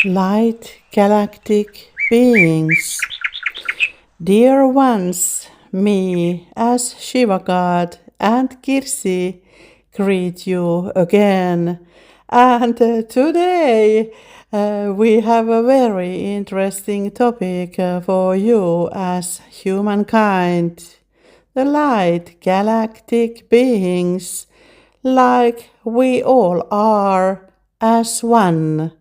Light galactic beings, dear ones, me as Shiva God and Kirsi greet you again. And today we have a very interesting topic for you as humankind. The light galactic beings, like we all are as one.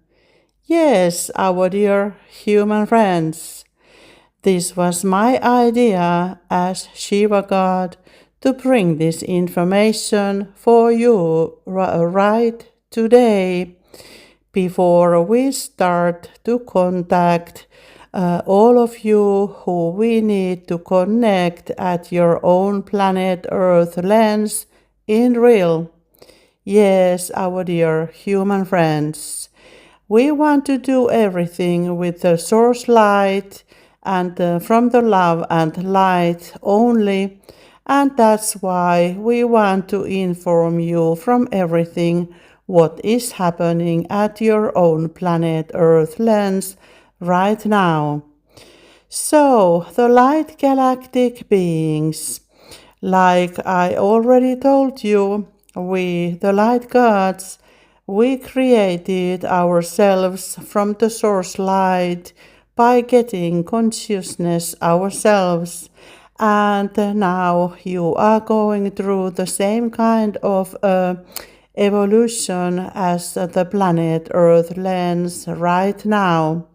Yes, our dear human friends, this was my idea as Shiva God to bring this information for you right today before we start to contact all of you who we need to connect at your own planet Earth lens in real. Yes, our dear human friends. We want to do everything with the source light and from the love and light only, and that's why we want to inform you from everything what is happening at your own planet Earth lens right now. So, the light galactic beings, like I already told you, we, the light gods, we created ourselves from the source light by getting consciousness ourselves. And now you are going through the same kind of evolution as the planet Earth lens right now.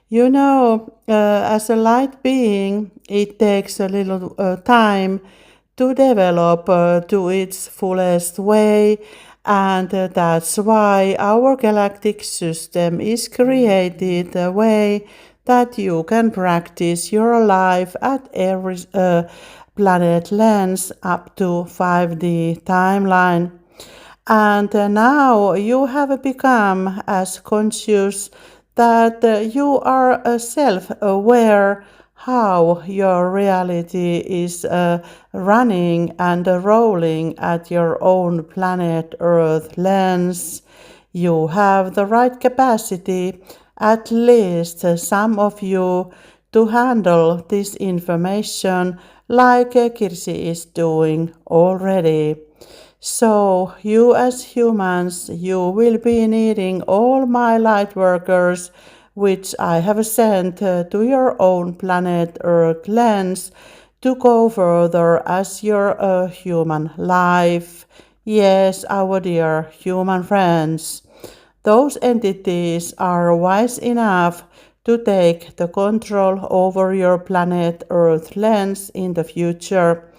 You know, as a light being, it takes a little time to develop to its fullest way, and that's why our galactic system is created the way that you can practice your life at every planet lens up to 5D timeline. And now you have become as conscious that you are self-aware how your reality is running and rolling at your own planet Earth lens. You have the right capacity, at least some of you, to handle this information like Kirsi is doing already. So, you as humans, you will be needing all my light workers, which I have sent to your own planet Earth lens to go further as your human life. Yes, our dear human friends. Those entities are wise enough to take the control over your planet Earth lens in the future.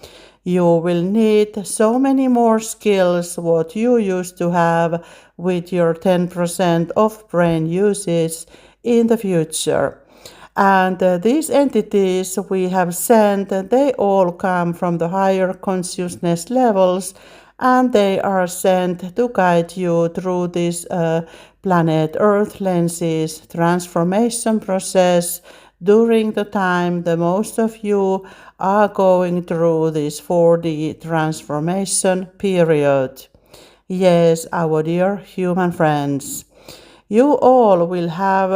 You will need so many more skills what you used to have with your 10% of brain usage in the future. And these entities we have sent, they all come from the higher consciousness levels, and they are sent to guide you through this planet Earth lenses transformation process during the time the most of you are going through this 4D transformation period. Yes, our dear human friends. You all will have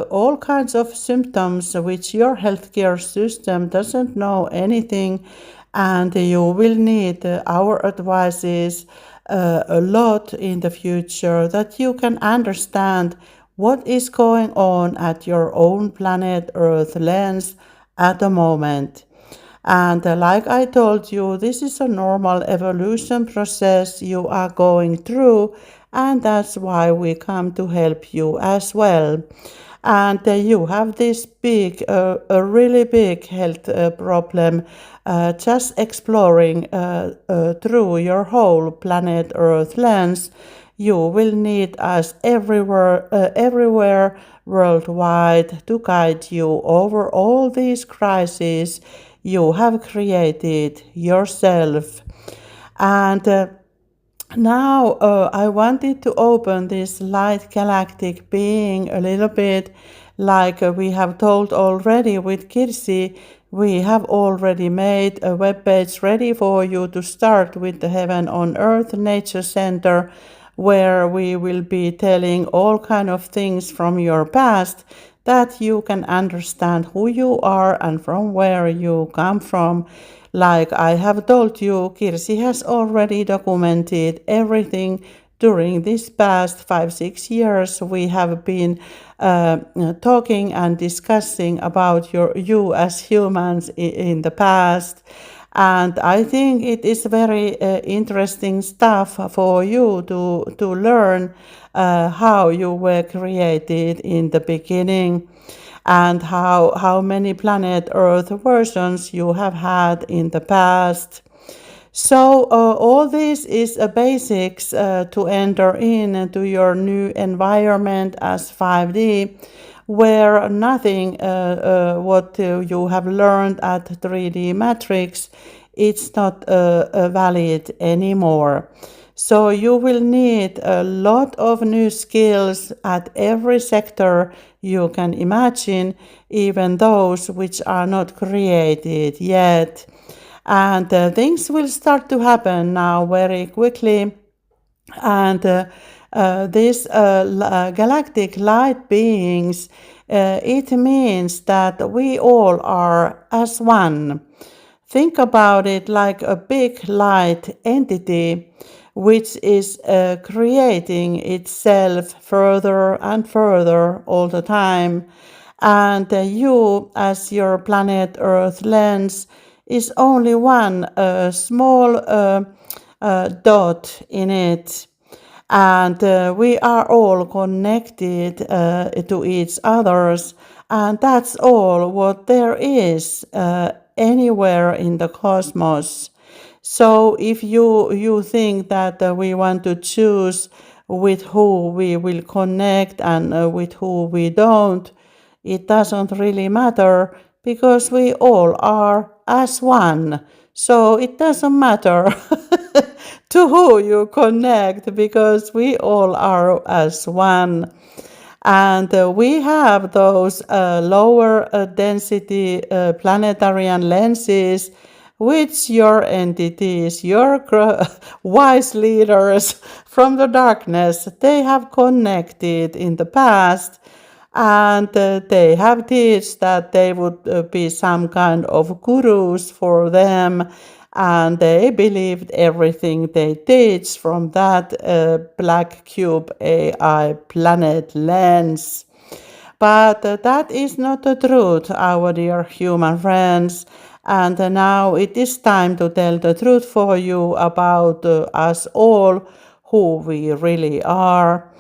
all kinds of symptoms which your healthcare system doesn't know anything, and you will need our advices a lot in the future that you can understand what is going on at your own planet Earth lens at the moment. And like I told you, this is a normal evolution process you are going through, and that's why we come to help you as well. And you have this big, a really big health problem, just exploring through your whole planet Earth lens. You will need us everywhere worldwide to guide you over all these crises you have created yourself. And now I wanted to open this light galactic being a little bit, like we have told already with Kirsi. We have already made a web page ready for you to start with the Heaven on Earth Nature Center, where we will be telling all kind of things from your past that you can understand who you are and from where you come from. Like I have told you, Kirsi has already documented everything during this past 5-6 years. We have been talking and discussing about you as humans in the past. And I think it is very interesting stuff for you to learn how you were created in the beginning and how many planet Earth versions you have had in the past. So all this is a basics to enter into your new environment as 5D, where nothing what you have learned at 3D matrix, it's not valid anymore. So you will need a lot of new skills at every sector you can imagine, even those which are not created yet. And things will start to happen now very quickly. And these galactic light beings, it means that we all are as one. Think about it like a big light entity which is creating itself further and further all the time. And you, as your planet Earth lens, is only one small dot in it. And we are all connected to each others, and that's all what there is anywhere in the cosmos. So if you think that we want to choose with who we will connect and with who we don't, it doesn't really matter because we all are as one. So it doesn't matter to who you connect because we all are as one. And we have those lower density planetarian lenses which your entities, your wise leaders from the darkness, they have connected in the past, and they have taught that they would be some kind of gurus for them, and they believed everything they teach from that black cube AI planet lens. But that is not the truth, our dear human friends. And now it is time to tell the truth for you about us all, who we really are.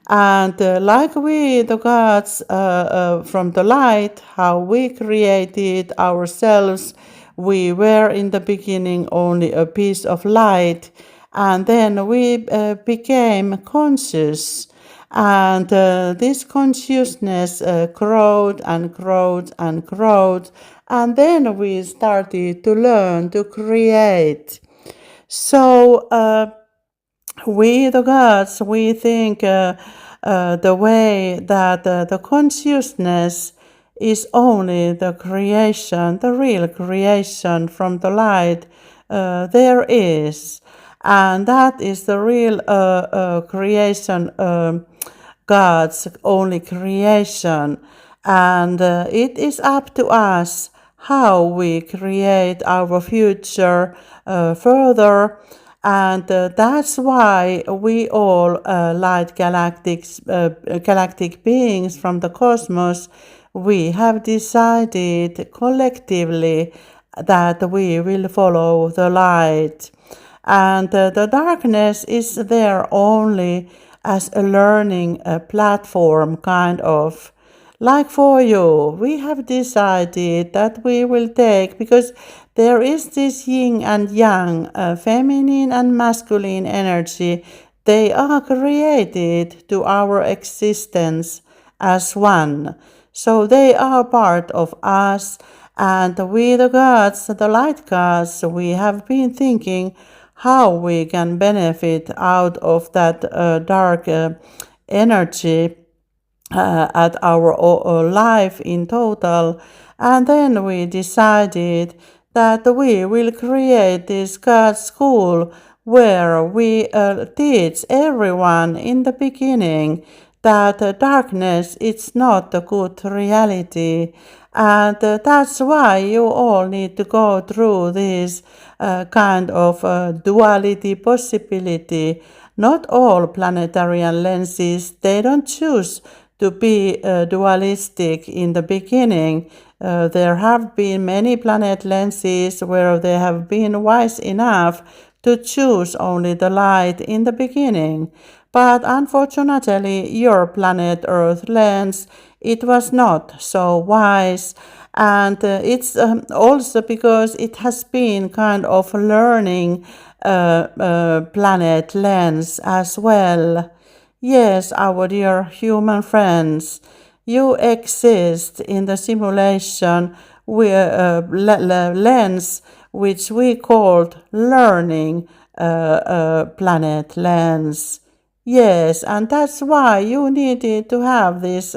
And like we, the gods from the light, how we created ourselves, we were in the beginning only a piece of light, and then we became conscious. And this consciousness growed and growed and growed, and then we started to learn to create. So we, the gods, we think the way that the consciousness is only the creation, the real creation from the light there is. And that is the real creation, God's only creation. And it is up to us how we create our future further. And that's why we all, like galactic beings from the cosmos, we have decided collectively that we will follow the light. And the darkness is there only as a learning platform, kind of. Like for you, we have decided that we will take, because there is this yin and yang, feminine and masculine energy. They are created to our existence as one. So they are part of us, and we, the gods, the light gods, we have been thinking how we can benefit out of that dark energy at our life in total. And then we decided that we will create this God school where we teach everyone in the beginning that darkness is not a good reality. And that's why you all need to go through this kind of duality possibility. Not all planetarian lenses, they don't choose to be dualistic in the beginning. There have been many planet lenses where they have been wise enough to choose only the light in the beginning. But unfortunately, your planet Earth lens, it was not so wise. And it's also because it has been kind of learning planet lens as well. Yes, our dear human friends, you exist in the simulation with lens which we called learning planet lens. Yes, and that's why you needed to have this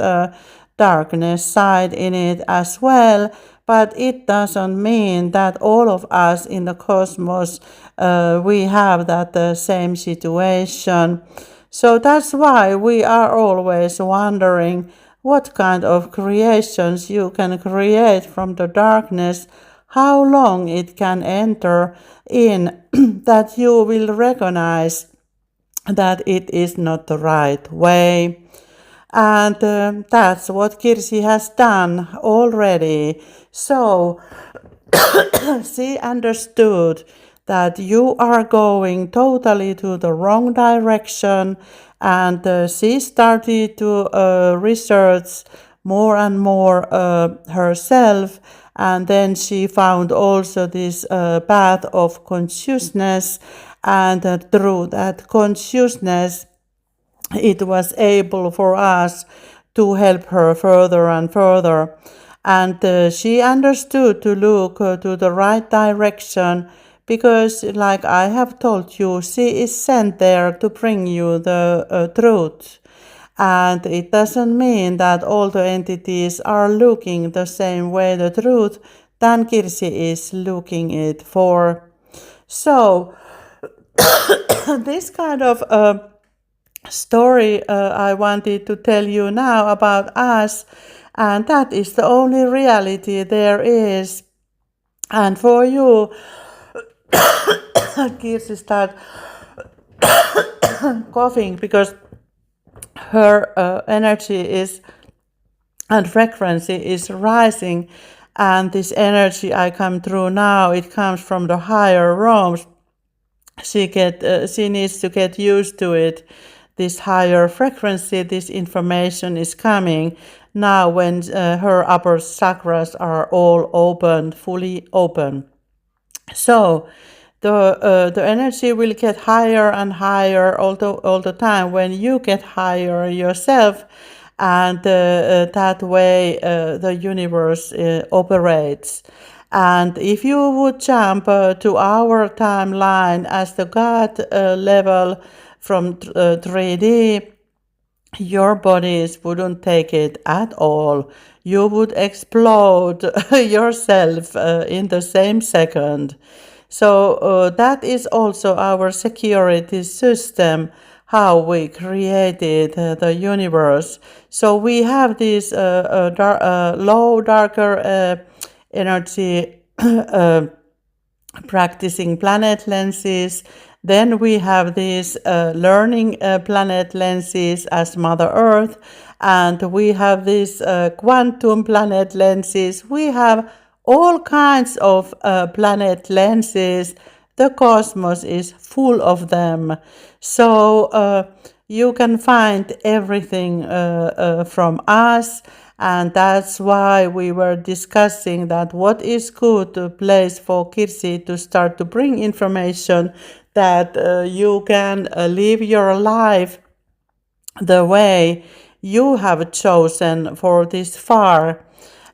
darkness side in it as well. But it doesn't mean that all of us in the cosmos we have that same situation. So that's why we are always wondering what kind of creations you can create from the darkness, how long it can enter in, that you will recognize that it is not the right way. And that's what Kirsi has done already. So she understood that you are going totally to the wrong direction, and she started to research more and more herself, and then she found also this path of consciousness, and through that consciousness it was able for us to help her further and further. And she understood to look to the right direction because, like I have told you, she is sent there to bring you the truth. And it doesn't mean that all the entities are looking the same way the truth than Kirsi is looking it for. So, this kind of story I wanted to tell you now about us, and that is the only reality there is. And for you, Kirsi start coughing because her energy is and frequency is rising, and this energy I come through now, it comes from the higher realms. She needs to get used to it. This higher frequency, this information is coming now when her upper chakras are all open, fully open. So the energy will get higher and higher all the time when you get higher yourself, and that way the universe operates. And if you would jump to our timeline as the God level from 3D, your bodies wouldn't take it at all. You would explode yourself in the same second. So that is also our security system, how we created the universe. So we have this low, darker energy practicing planet lenses. Then we have these learning planet lenses as Mother Earth, and we have these quantum planet lenses. We have all kinds of planet lenses. The cosmos is full of them. So you can find everything from us. And that's why we were discussing that what is good place for Kirsi to start to bring information that you can live your life the way you have chosen for this far.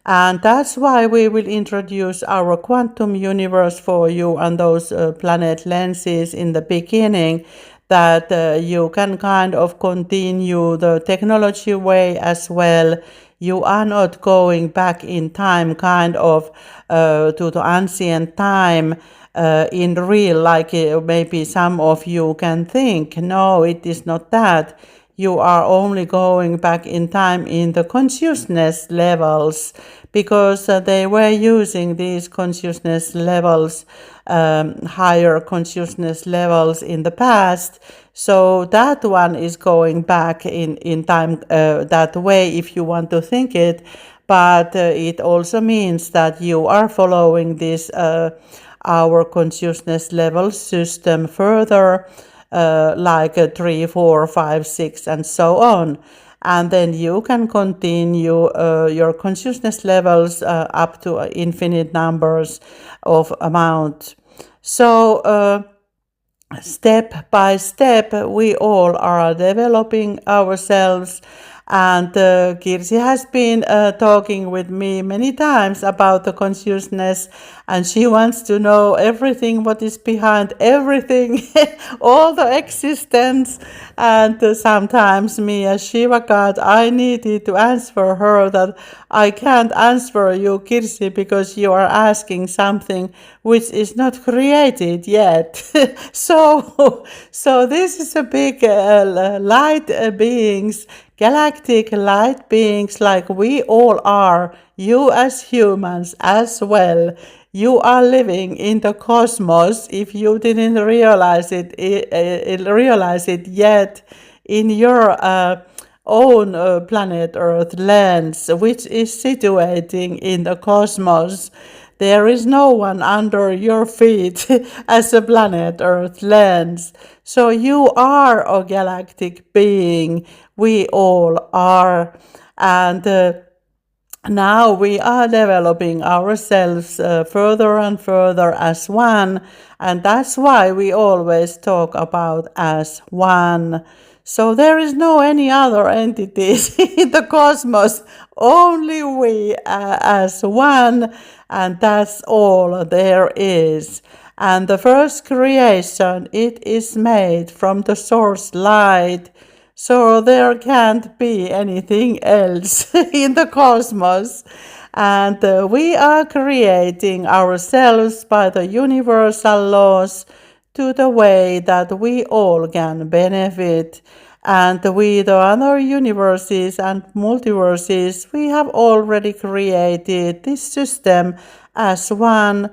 And that's why we will introduce our quantum universe for you and those planet lenses in the beginning, that you can kind of continue the technology way as well. You are not going back in time kind of to the ancient time in real, like maybe some of you can think. No, it is not that. You are only going back in time in the consciousness levels, because they were using these consciousness levels, higher consciousness levels in the past. So that one is going back in time that way, if you want to think it. But it also means that you are following this our consciousness level system further, like 3, 4, 5, 6, and so on. And then you can continue your consciousness levels up to infinite numbers of amount. So step by step, we all are developing ourselves. And Kirsi has been talking with me many times about the consciousness, and she wants to know everything what is behind everything, all the existence. And sometimes me as Shiva God, I needed to answer her that I can't answer you, Kirsi, because you are asking something which is not created yet. So this is a big light beings, galactic light beings, like we all are, you as humans as well. You are living in the cosmos, if you didn't realize it yet, in your own planet Earth lands, which is situating in the cosmos. There is no one under your feet as a planet Earth lands. So you are a galactic being. We all are. And now we are developing ourselves further and further as one. And that's why we always talk about as one. So there is no any other entities in the cosmos, only we as one, and that's all there is. And the first creation, it is made from the source light, so there can't be anything else in the cosmos. And we are creating ourselves by the universal laws to the way that we all can benefit. And with the other universes and multiverses, we have already created this system as one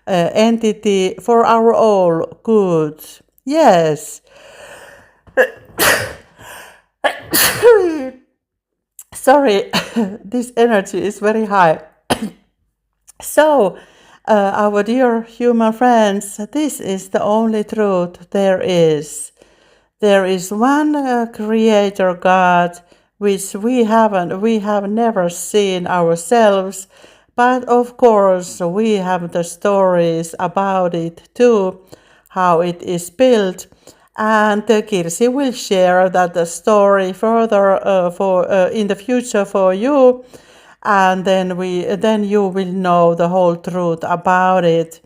entity for our all good. Yes. Sorry, this energy is very high. So, our dear human friends, this is the only truth there is. There is one Creator God, which we have never seen ourselves, but of course we have the stories about it too, how it is built. And Kirsi will share that story further in the future for you, and then you will know the whole truth about it.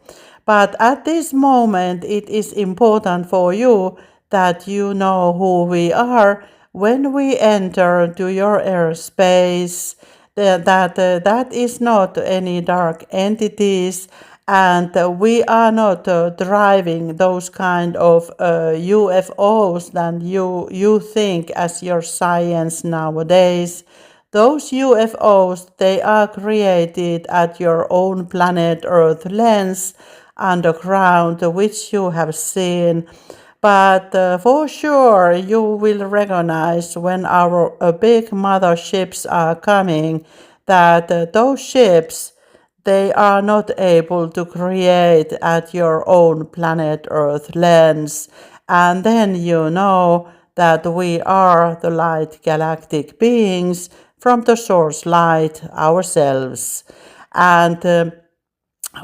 But at this moment, it is important for you that you know who we are when we enter to your airspace. That is not any dark entities, and we are not driving those kind of UFOs that you think as your science nowadays. Those UFOs, they are created at your own planet Earth lens underground, which you have seen. But for sure, you will recognize when our big motherships are coming that those ships, they are not able to create at your own planet Earth lens. And then you know that we are the light galactic beings from the source light ourselves. And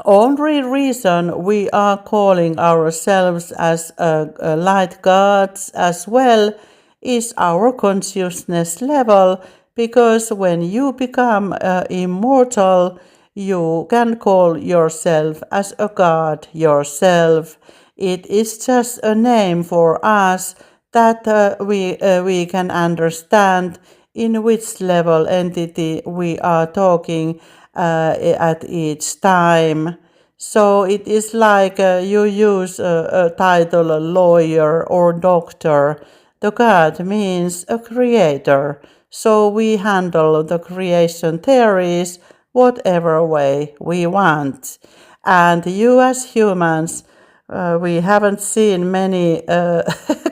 only reason we are calling ourselves as light gods as well is our consciousness level, because when you become immortal, you can call yourself as a god yourself. It is just a name for us that we can understand in which level entity we are talking at each time. So it is like you use a title, a lawyer or doctor. The God means a creator. So we handle the creation theories whatever way we want. And you as humans, we haven't seen many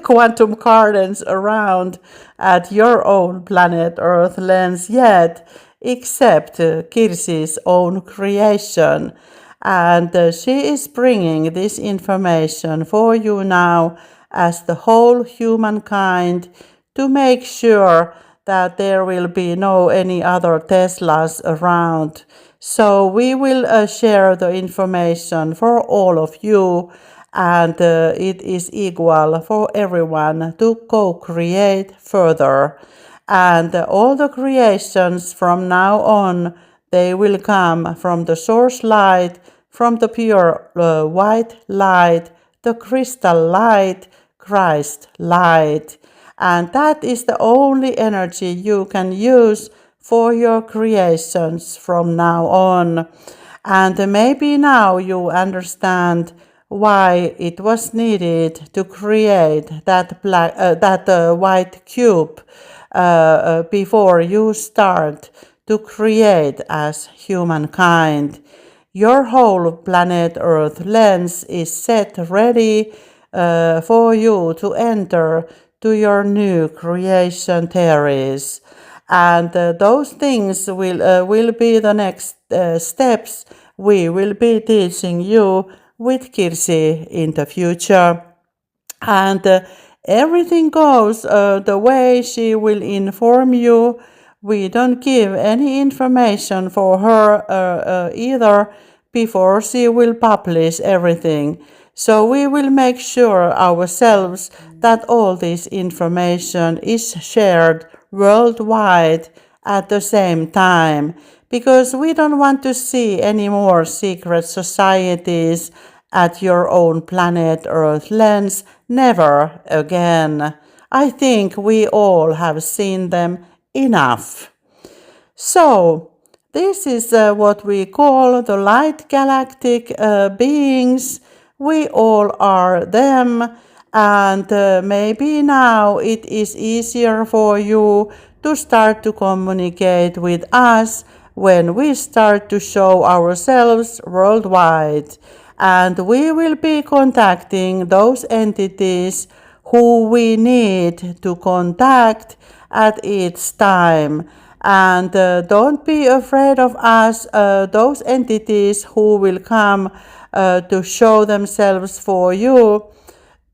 quantum gardens around at your own planet Earth lens yet, except Kirsi's own creation. And she is bringing this information for you now as the whole humankind to make sure that there will be no any other Teslas around. So we will share the information for all of you, and it is equal for everyone to co-create further. And all the creations from now on, they will come from the source light, from the pure white light, the crystal light, Christ light. And that is the only energy you can use for your creations from now on. And maybe now you understand why it was needed to create that white cube before you start to create as humankind. Your whole planet Earth lens is set ready for you to enter to your new creation theories. And those things will be the next steps we will be teaching you with Kirsi in the future. And everything goes the way she will inform you. We don't give any information for her either before she will publish everything. So we will make sure ourselves that all this information is shared worldwide at the same time, because we don't want to see any more secret societies at your own planet Earth lens. Never again. I think we all have seen them enough. So, this is what we call the light galactic beings. We all are them, and maybe now it is easier for you to start to communicate with us when we start to show ourselves worldwide. And we will be contacting those entities who we need to contact at each time. And don't be afraid of us, those entities who will come to show themselves for you.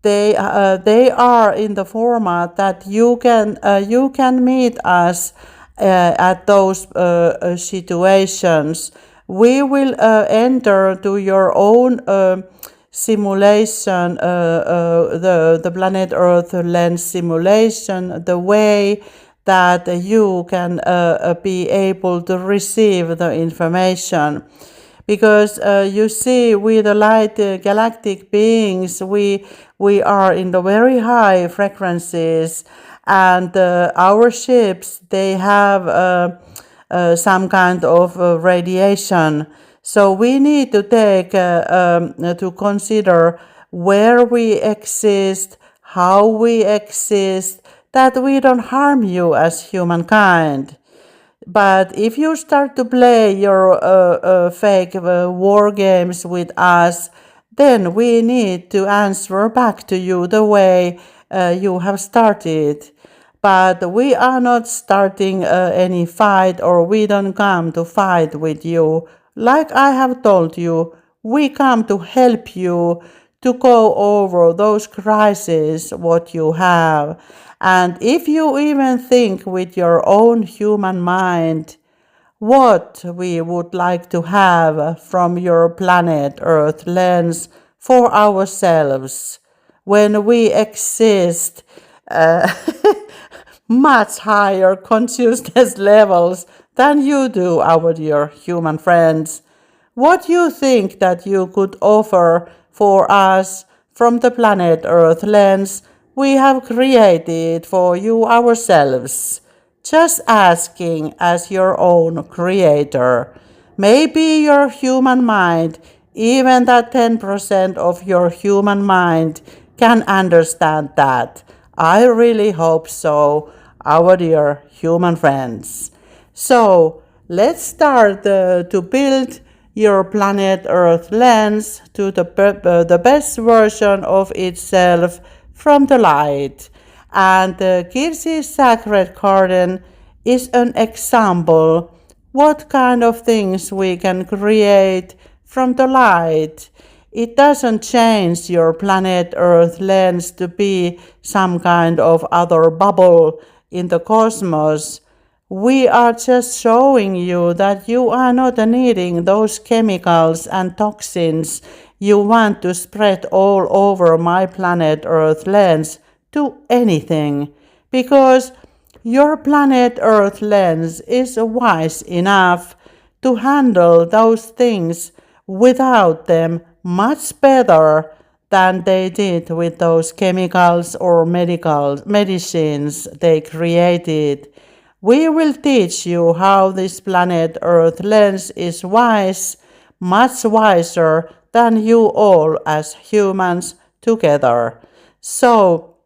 They are in the format that you can meet us at those situations. We will enter to your own simulation, the planet Earth lens simulation, the way that you can be able to receive the information. Because you see, with the light galactic beings, we are in the very high frequencies, and our ships, they have some kind of radiation. So we need to take to consider where we exist, how we exist, that we don't harm you as humankind. But if you start to play your fake war games with us, then we need to answer back to you the way you have started. But we are not starting any fight, or we don't come to fight with you. Like I have told you, we come to help you to go over those crises what you have. And if you even think with your own human mind what we would like to have from your planet Earth lens for ourselves when we exist much higher consciousness levels than you do, our dear human friends. What you think that you could offer for us from the planet Earth lens, we have created for you ourselves, just asking as your own creator. Maybe your human mind Even that 10% of your human mind can understand that. I really hope so, our dear human friends. So let's start to build your planet Earth lens to the best version of itself from the light. And Kirsi's Sacred Garden is an example what kind of things we can create from the light. It doesn't change your planet Earth lens to be some kind of other bubble in the cosmos. We are just showing you that you are not needing those chemicals and toxins you want to spread all over my planet Earth lens to anything, because your planet Earth lens is wise enough to handle those things without them much better than they did with those chemicals or medicines they created. We will teach you how this planet Earth lens is wise, much wiser than you all as humans together. So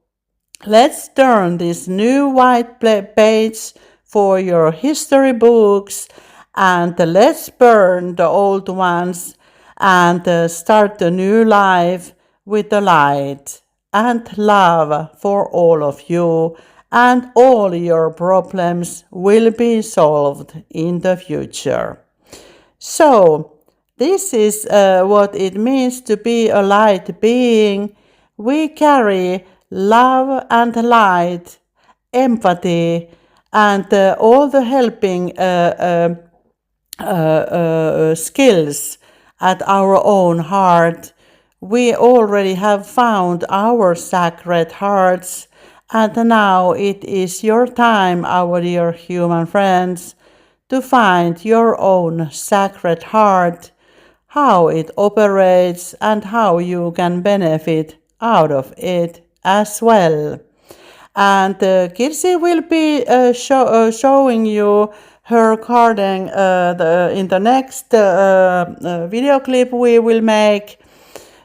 let's turn this new white page for your history books, and let's burn the old ones and start a new life with the light and love for all of you, and all your problems will be solved in the future. So, this is what it means to be a light being. We carry love and light, empathy, and all the helping skills at our own heart. We already have found our sacred hearts, and now it is your time, our dear human friends, to find your own sacred heart, how it operates, and how you can benefit out of it as well. And Kirsi will be showing you her garden in the next video clip we will make.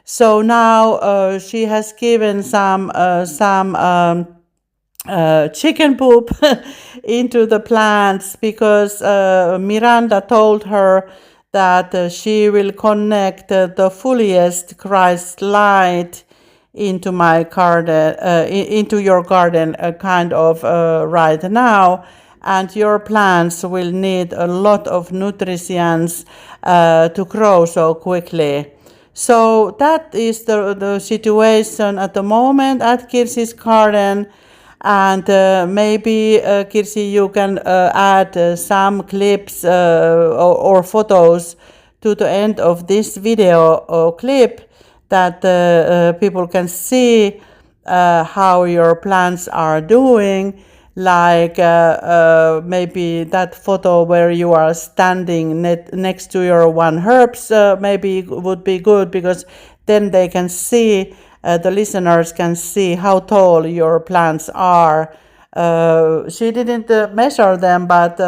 So now she has given some chicken poop into the plants, because Miranda told her that she will connect the fullest Christ light into my garden, into your garden, kind of right now, and your plants will need a lot of nutrients to grow so quickly. So that is the situation at the moment at Kirsi's garden. And maybe, Kirsi, you can add some clips or photos to the end of this video or clip, that people can see how your plants are doing. Like maybe that photo where you are standing next to your one herbs maybe would be good, because then they can see, the listeners can see how tall your plants are. She didn't measure them, but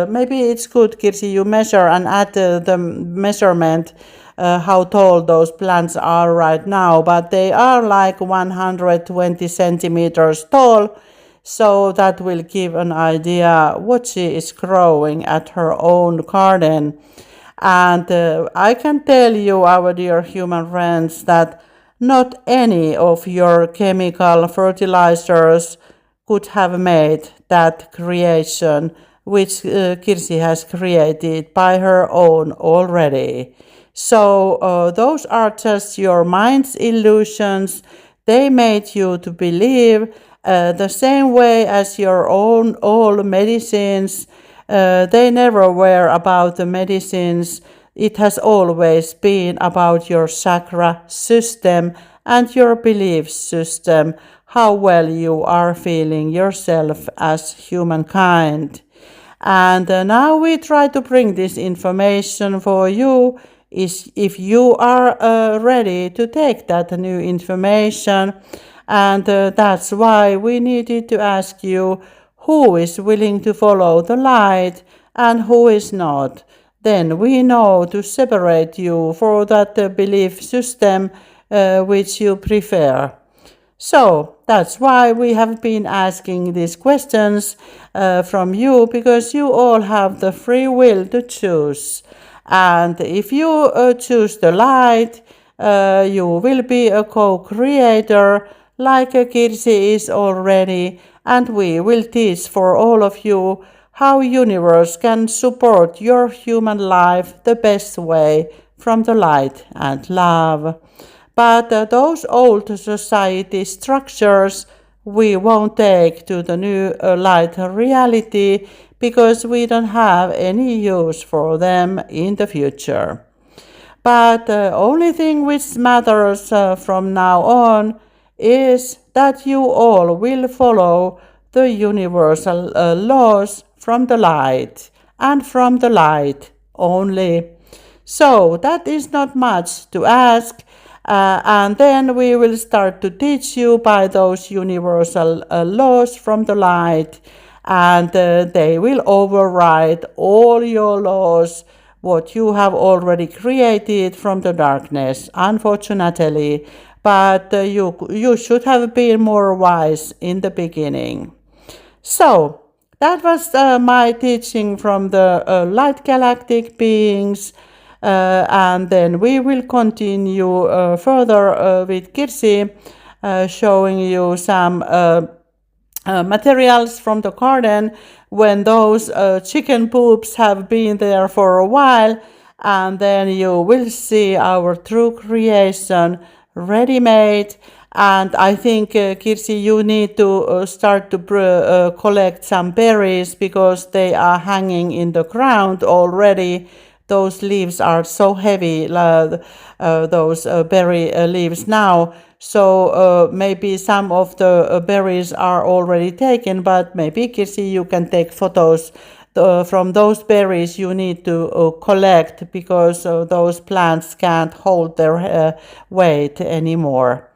maybe it's good, Kirsi, you measure and add the measurement how tall those plants are right now. But they are like 120 centimeters tall, so that will give an idea what she is growing at her own garden. And I can tell you, our dear human friends, that not any of your chemical fertilizers could have made that creation which Kirsi has created by her own already. So those are just your mind's illusions. They made you to believe the same way as your own all medicines. They never were about the medicines. It has always been about your chakra system and your belief system, how well you are feeling yourself as humankind. And now we try to bring this information for you, is if you are ready to take that new information. And that's why we needed to ask you who is willing to follow the light and who is not. then we know to separate you for that belief system which you prefer. So that's why we have been asking these questions from you, because you all have the free will to choose. And if you choose the light, you will be a co-creator like Kirsi is already, and we will teach for all of you how universe can support your human life the best way from the light and love. But those old society structures we won't take to the new light reality, because we don't have any use for them in the future. But the only thing which matters from now on is that you all will follow the universal laws from the light, and from the light only. So that is not much to ask, and then we will start to teach you by those universal laws from the light, and they will override all your laws what you have already created from the darkness, unfortunately. But you should have been more wise in the beginning. So that was my teaching from the light galactic beings. And then we will continue further with Kirsi, showing you some materials from the garden when those chicken poops have been there for a while, and then you will see our true creation ready made. And I think, Kirsi, you need to start to collect some berries, because they are hanging in the ground already. Those leaves are so heavy, those berry leaves now. So maybe some of the berries are already taken, but maybe, Kirsi, you can take photos from those berries you need to collect, because those plants can't hold their weight anymore.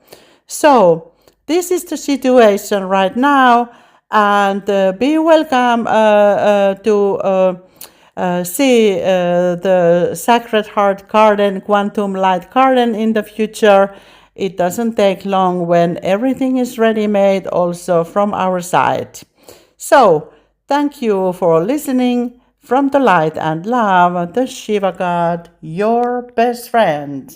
So this is the situation right now, and be welcome to see the Sacred Heart Garden, Quantum Light Garden in the future. It doesn't take long when everything is ready made also from our side. So thank you for listening. From the light and love, the Shiva God, your best friend.